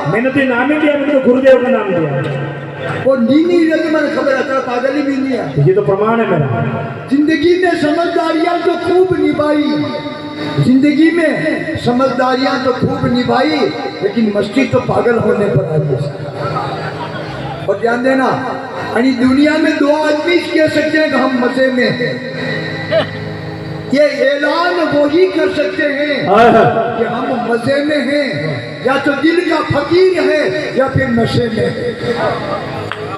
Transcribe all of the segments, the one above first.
मैंने तो नाम ही दिया, मैंने तो गुरुदेव का नाम दिया। वो नीनी जल्दी मैंने खबर आता पागल ही भी नहीं है। ये तो प्रमाण है मेरा। जिंदगी में समझदारियां तो खूब निभाई, जिंदगी में समझदारियां तो खूब निभाई, लेकिन मस्ती तो पागल होने पर आई। और ध्यान देना, यानी दुनिया में दो आदमी कह सकते हैं कि हम मजे में हैं। ये ऐलान वो ही कर सकते हैं कि हम मजे में हैं, या तो दिल का फकीर है या फिर नशे में है।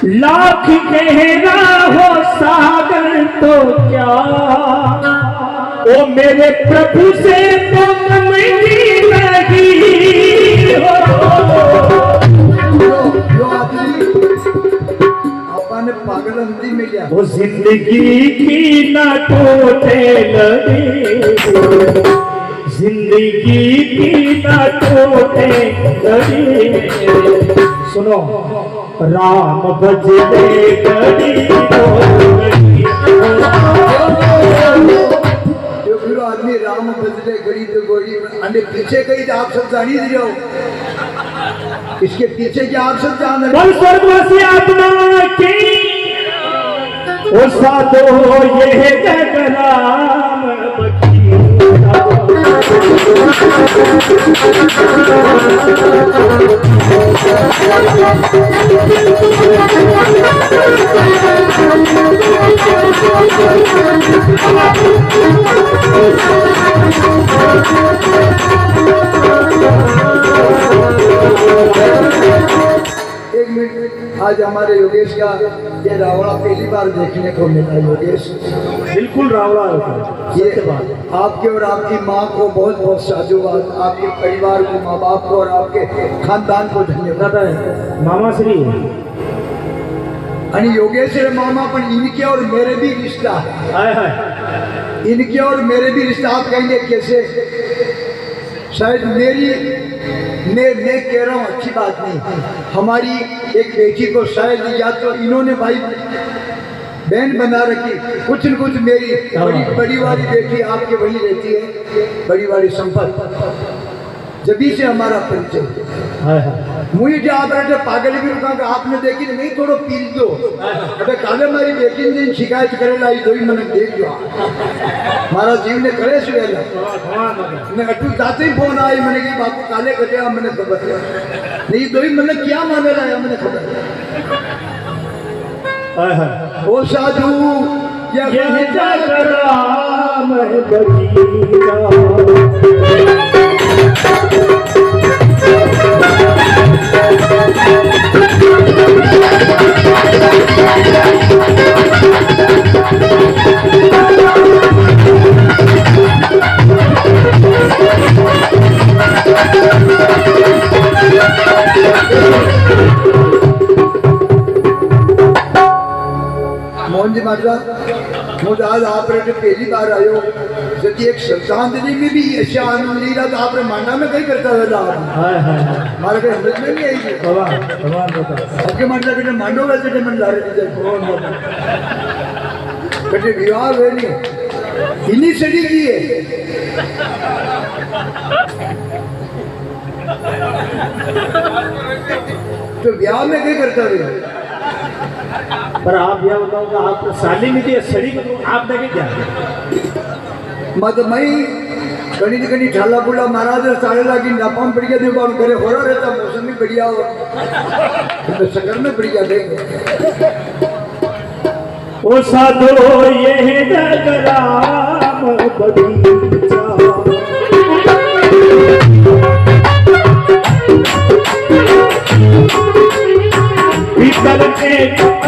लाख गहरा हो सागर तो क्या, ओ मेरे प्रभु से तो कमती नहीं हो। पागल अंधी में क्या वो जिंदगी की ना टूटे लड़ी, जिंदगी की ना टूटे लड़ी। सुनो, राम भजते गड़ी आदमी राम भजते गड़ी तो गोड़ी अंडे पीछे कहीं आप सब जानी दे रहे हो, इसके पीछे क्या आप सब जान रहे हो। स्वर्गवासी आत्मा की ओ साधो ये जग राम एक मिनट, आज हमारे योगेश का ये रावड़ा पहली बार देखने को मिला। योगेश बिल्कुल रावड़ा होता, ये बात आपके और आपकी माँ को बहुत बहुत साधुवाद, आपके परिवार को, माँ बाप को और आपके खानदान को धन्यवाद है। मामा श्री आणि योगेश मामा पर इनके और मेरे भी रिश्ता है, इनके और मेरे भी रिश्ता। आप कहेंगे कैसे? शायद मैं कह रहा हूँ अच्छी बात नहीं, हमारी एक बेटी को शायद या तो इन्होंने भाई बहन बना रखी, कुछ न कुछ मेरी बड़ी वाली बेटी आपके वही रहती है, बड़ी वाली संपत्ति, जब से हमारा परिचय। मुझे जो आप रहे पागल भी रुका आपने देखी नहीं, थोड़ा पील दो। अबे काले मारी बेटी ने शिकायत करे लाई दो ही मन देख जो मारा जीव ने करे ने अटू जाते ही फोन आई मैंने कि बापू काले कटे मैंने खबर नहीं दो ही मैंने क्या माने लाया मैंने खबर। ओ साधु ये राम मोहन जी महाराज मुझे आज आप पहली बार आयो, जब एक श्रद्धांजलि में भी ऐसा आनंद ली रहा तो आपने मांडा में कहीं करता था हमारे कहीं समझ में नहीं आई आपके मांडा कटे मांडो वैसे मन ला रहे कटे विवाह हुए नहीं इन्हीं सड़ी की है। तो ब्याह में क्या करता था? पर आप यह बताओ कि आप साली में थी सड़ी आप देखे क्या मदमई घनी घनी ठाला बुला महाराज साड़े लागी नापाम बढ़िया देखो करे हो रहा रहता मौसम भी बढ़िया हो तो शक्कर में बढ़िया देख ओ साधो ये जगराम बगीचा भीतर में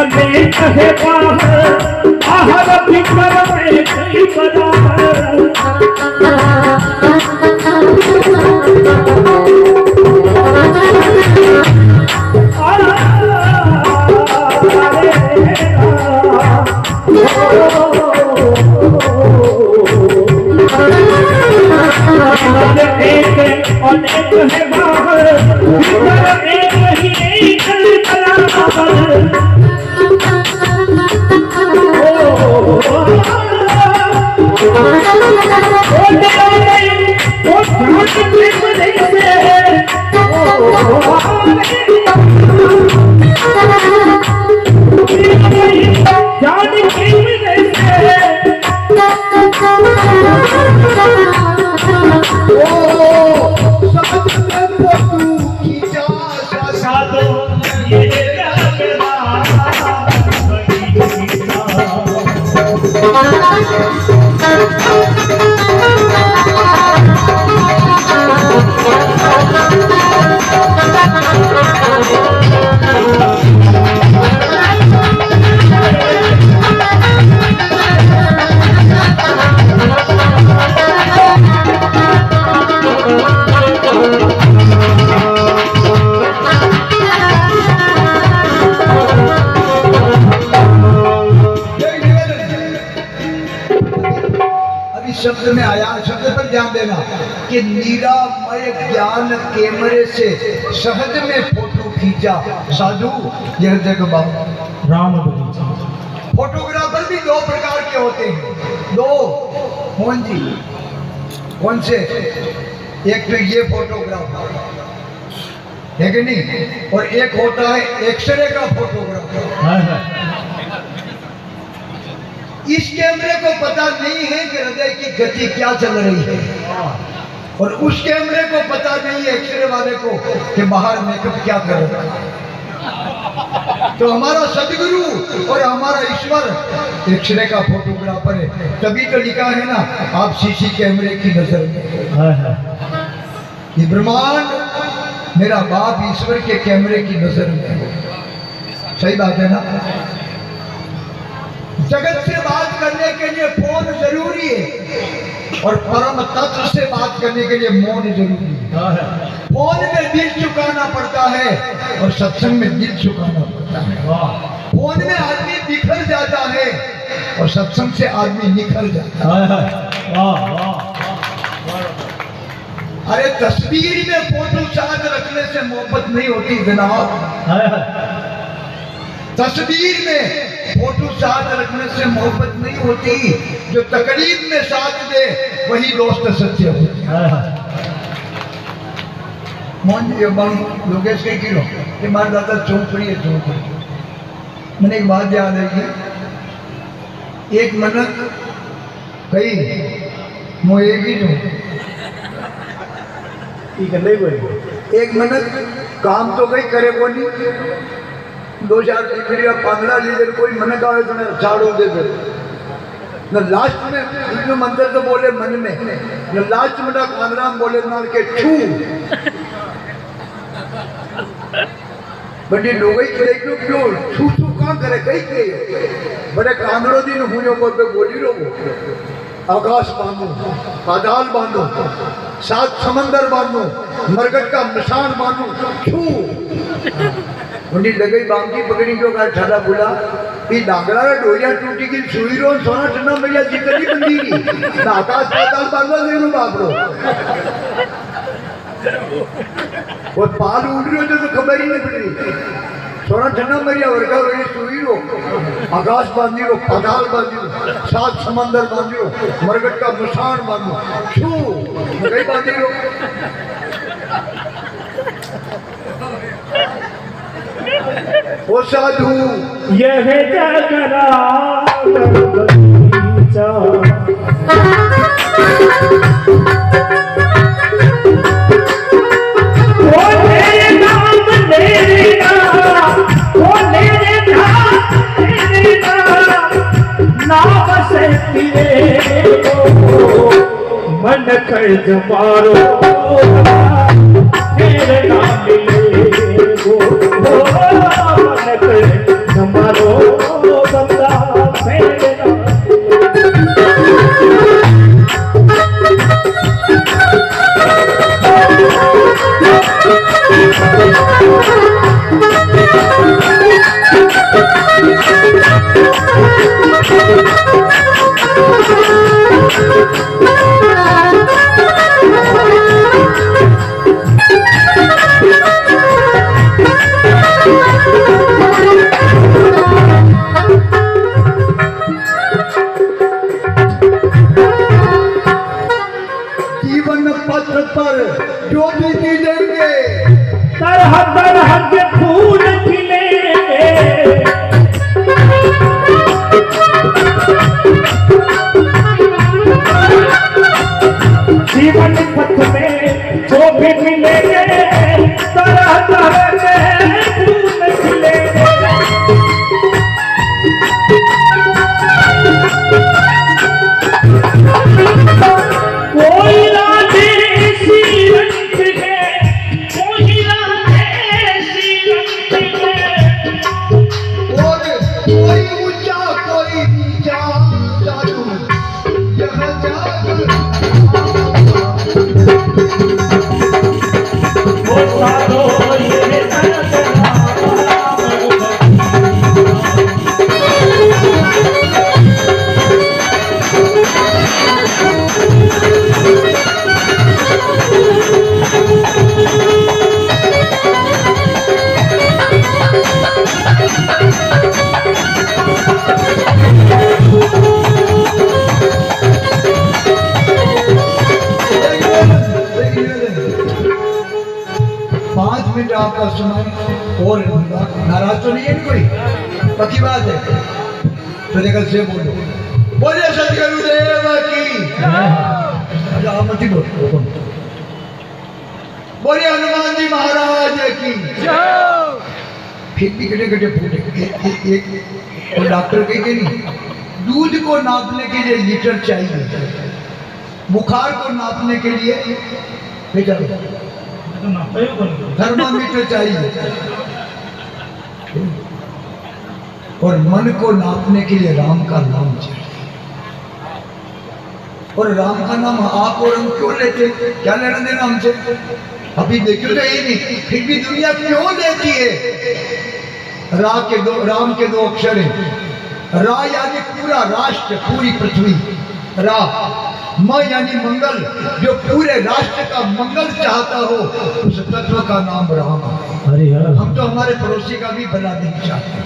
अनेक है बाहर आहर भीतर में कई बराबर एक अनेक है बाहर भीतर एक ही शब्द में आया शब्द पर ध्यान देना कि नीरामय ज्ञान कैमरे से सहज में फोटो खींचा साधु यह जगह बाबू राम बगीचा। फोटोग्राफर भी दो प्रकार के होते हैं, दो मोहन जी कौन से? एक तो ये फोटोग्राफर है कि नहीं, और एक होता है एक्सरे का फोटोग्राफर। इस कैमरे को पता नहीं है कि हृदय की गति क्या चल रही है, और उस कैमरे को पता नहीं है एक्सरे वाले को कि बाहर मेकअप क्या कर रहा है। तो हमारा सदगुरु और हमारा ईश्वर एक्सरे का फोटोग्राफर है, तभी तो लिखा है ना आप सीसी कैमरे की नजर में। ये ब्रह्मांड मेरा बाप ईश्वर के कैमरे की नजर में। सही बात है ना? जगत से बात करने के लिए फोन जरूरी है, और परम तत्व से बात करने के लिए मौन जरूरी है। फोन में दिल झुकाना पड़ता है और सत्संग में दिल झुकाना पड़ता है। फोन में आदमी बिखर जाता है और सत्संग से आदमी निखर जाता है। अरे तस्वीर में फोटो साथ रखने से मोहब्बत नहीं होती जनाब। तस्वीर में फोटो साथ रखने से मोहब्बत नहीं होती, जो तकरीब में साथ दे वही दोस्त सच्चे होते। मोहन जी लोकेश के किलो कि मार दादा चौंकड़ी है चौंकड़ी। मैंने एक बात याद है कि एक मनक कही मोएगी जो एक मनक काम तो कहीं करे को नहीं, 2 4 डिग्री 15 लीटर कोई मन का तो झाड़ू दे दे न लास्ट में जो मंदिर तो बोले मन में न लास्ट में कांदराम बोले नाल के छू बड़ी लोगई करे क्यों छू छू कहां करे कई के बड़े कांदरो दिन हुयो को पे बोली रो आकाश बांधो, पाताल बांधो, 7 समंदर बांधो, मरकट का निशान बांधो, छू उन्हीं लगई बांगी पकड़ी जो का ठाला बुला कि डांगरा डोरिया टूटी की सुई रो सोना चन्ना मैया जितनी बंदी ना आकाश पाताल बांधो देनो बापरो वो पाल उड़ रही हो तो खबर ही नहीं पड़ी। सोना चन्ना मैया वर्गा रोई सुई रो आकाश बांधी रो, पाताल बांधी रो, 7 समंदर बांधी रो, मरकट का निशान बांधो, छू लगई बांधी रो। ओ साधु यह जगराम बगीचा मन कर जमारो तेरे नाम मिले गो, मन कर जमारो बंदा तेरे नाम। जीवन पथ पर जो भी मिलेंगे तरह के फूल खिले, जीवन पथ में जो भी मिलेंगे तरह के फूल खिलेंगे। कोई राधे सी रंग है, कोई राधे सी रंग है, और कोई ऊंचा कोई नीचा जादू यह जादू वो सारो ये आपका समय और नाराज तो नहीं है कोई, पक्की बात है तो देखा से बोलो बोले सदगुरुदेव की, आप मत ही बोलो, बोले हनुमान जी महाराज की। फिर भी गटे गटे फूटे एक और डॉक्टर कहेंगे नहीं, दूध को नापने के लिए लीटर चाहिए, बुखार को नापने के लिए थर्मामीटर चाहिए, और मन को नापने के लिए राम का नाम चाहिए। और राम का नाम आप और हम क्यों लेते, क्या लेना देना हमसे? अभी देखो तो यही नहीं, फिर भी दुनिया क्यों लेती है? राम के दो अक्षर हैं, रा यानी पूरा राष्ट्र, पूरी पृथ्वी, रा म यानी मंगल, जो पूरे राष्ट्र का मंगल चाहता हो उस तत्व का नाम राम है। हम तो हमारे पड़ोसी का भी भला नहीं चाहते।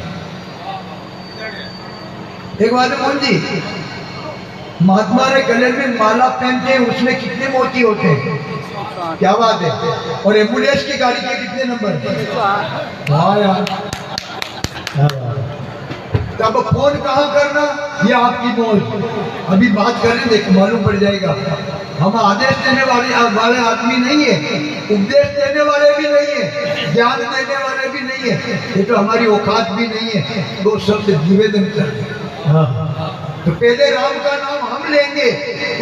एक बात है मोहन जी, महात्मा रे गले में माला पहनते हैं, उसमें कितने मोती होते हैं? क्या बात है। और एम्बुलेंस की गाड़ी के कितने नंबर? हाँ यार, तब फोन कहाँ करना, ये आपकी मौज। अभी बात कर रहे देखो मालूम पड़ जाएगा। हम आदेश देने वाले आदमी नहीं है, उपदेश देने वाले भी नहीं है, ज्ञान देने वाले भी नहीं है, ये तो हमारी औकात भी नहीं है। दो शब्द निवेदन करते, तो पहले राम का नाम हम लेंगे,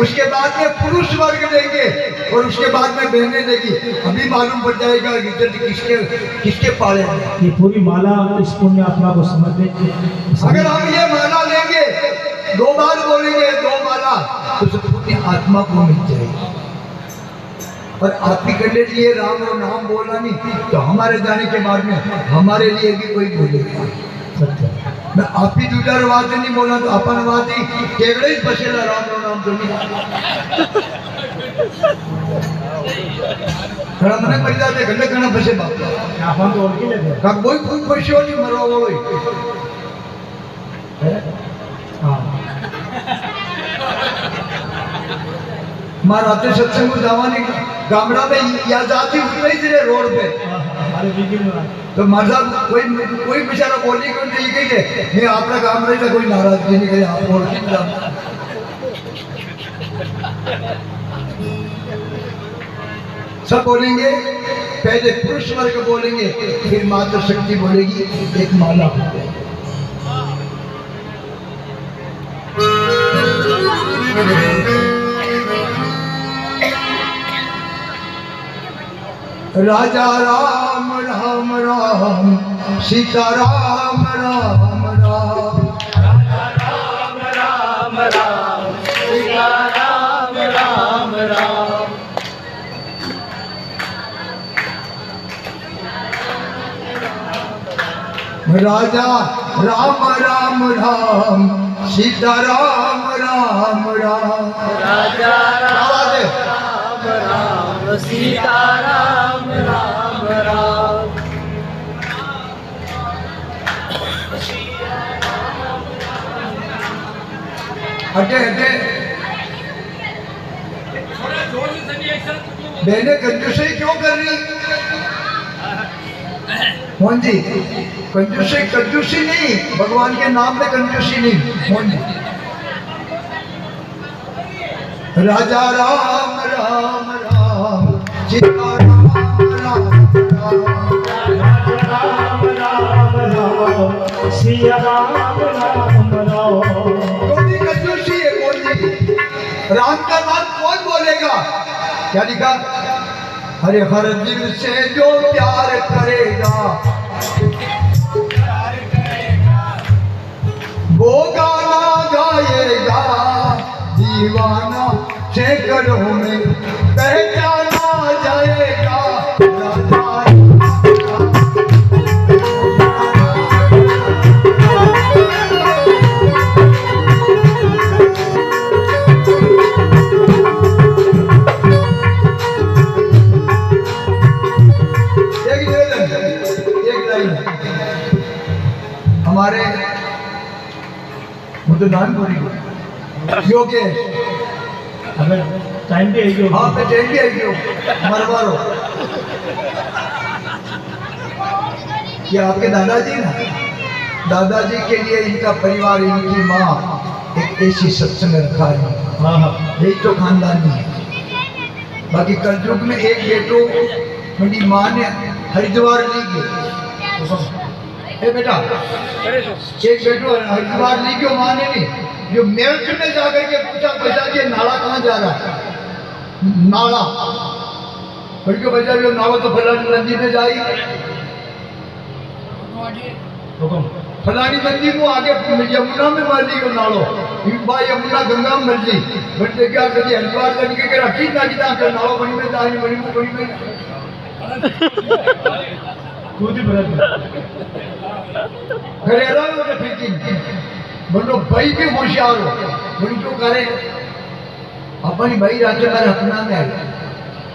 उसके बाद में पुरुष वर्ग लेंगे, और उसके बाद में बहनें लेगी। अभी मालूम पड़ जाएगा रिजल्ट किसके पाले हैं। ये पूरी माला इस पुण्य आत्मा को समझ। अगर हम ये माला लेंगे, 2 बार बोलेंगे 2 माला, तो सब पुण्य आत्मा को मिल जाएगी। और आप ही कर लिए राम और नाम बोला नहीं, तो हमारे जाने के बाद में हमारे लिए भी कोई बोलेगा। मैं आप ही दूसरा आवाज नहीं बोला तो अपन आवाज ही केवड़े ही बसेला राम रो नाम तो नहीं। खड़ा मने पड़ जाते गंडे करना बसे बाप अपन तो और की ले का कोई खुशियों नहीं मरो वो हां मारा ते सत्संग को जावानी गामड़ा में या जाती उतरी थी रोड पे अरे बिल्कुल तो मारा कोई बेचारा बोली कौन नहीं गई है मैं आपका काम रही था, कोई नाराजगी नहीं गई आप और की सब बोलेंगे। पहले पुरुष वर्ग बोलेंगे, फिर माता शक्ति बोलेगी, एक माला हो जाएगी। राजा राम राम राम सीता राम राम राम राम राम राम सीता राम राम राम राजा राम राम राम सीता राम राम राम राजा आवाज है। राम राम सीता राम राम राम हटे हटे बहने कंजूसी क्यों कर रही मोहन जी? कंजूसी कंजूसी नहीं, भगवान के नाम में कंजूसी नहीं मोहन जी। राजा राम राम राम सीता राम राम राम राम राम सिया राम राम राम। कौन कंजूसी है मोहन जी? राम का नाम कौन बोलेगा? क्या लिखा? अरे हर दिल से जो प्यार करेगा वो गाना गाएगा, दीवाना सैकड़ों में पहचाना जाएगा। हमारे मुझे नाम बोली योगेश, हमें टाइम भी है। हाँ मैं टाइम भी आई मरवारो। ये आपके दादाजी ना, दादाजी के लिए इनका परिवार, इनकी माँ एक ऐसी सत्संग रखा है। हाँ हाँ यही तो खानदानी है। बाकी कलयुग में एक बेटो मेरी माँ ने हरिद्वार ली गई। ए बेटा, एक बेटो हरिद्वार ली क्यों माँ ने नहीं, जो मेरठ में जाकर के पूछा बचा के नाला कहाँ जा रहा है? नाला बल्कि बचा जो नाला तो फलानी नदी में जाएगी, फलानी नदी को आगे यमुना में मर ली नालो बा यमुना गंगा में मर ली। बच्चे क्या करिए हरिद्वार करके कह रखी ना कि नालो बनी में जाए बनी में बनी में खुद ही बदल घरेरा में फेंकी बोलो भाई भी होशियार हो बोली क्यों करे अपनी भाई राज्य में अपना में आए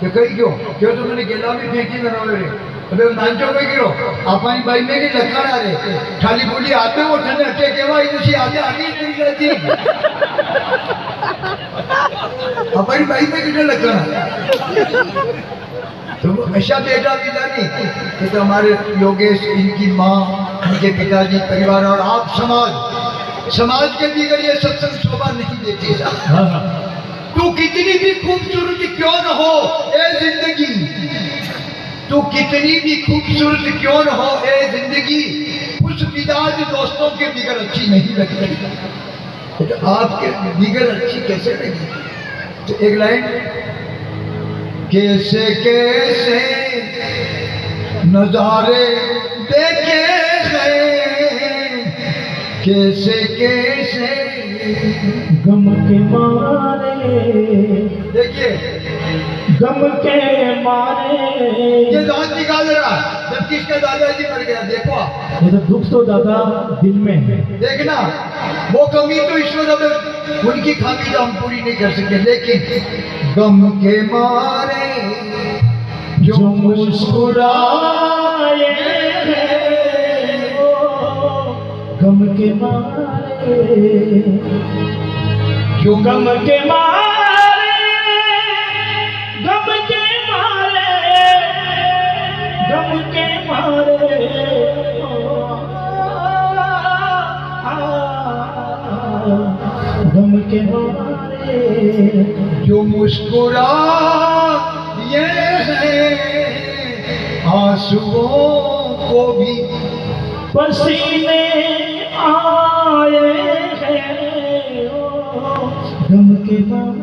तो कही क्यों तो मैंने गेला भी फेंकी ना रे अबे नाचो में गिरो अपनी भाई में की लखन आ रे खाली बोली आते वो ठंडे हटे केवा इसी आगे आगे नहीं जाती अपनी भाई में कितने लखन तो ऐसा बेटा पिता नहीं कि तो हमारे योगेश, इनकी माँ, इनके पिताजी, परिवार और आप समाज के भी अगर ये सत्संग शोभा नहीं देती। तू कितनी भी खूबसूरत क्यों न हो ए जिंदगी, तू कितनी भी खूबसूरत क्यों न हो ए जिंदगी, उस मिजाज दोस्तों के बिगड़ अच्छी नहीं लगती। तो आपके बिगड़ अच्छी कैसे लगी? तो एक लाइन, कैसे कैसे नजारे देखे हैं, कैसे कैसे गम के मारे, देखिए गम के मारे ये दांत निकाल रहा जब किसका दादाजी मर गया। देखो ये तो दुख तो दादा दिल में है। देखना वो कमी तो ईश्वर अब उनकी खामी तो हम पूरी नहीं कर सकते, लेकिन गम के मारे जो मुस्कुराए हैं, गम के मारे जो गम के मारे, गम के मारे, गम के मारे, गम के मारे जो मुस्कुरा ये है, आंसुओं को भी पसीने आए हैं, गम के मारे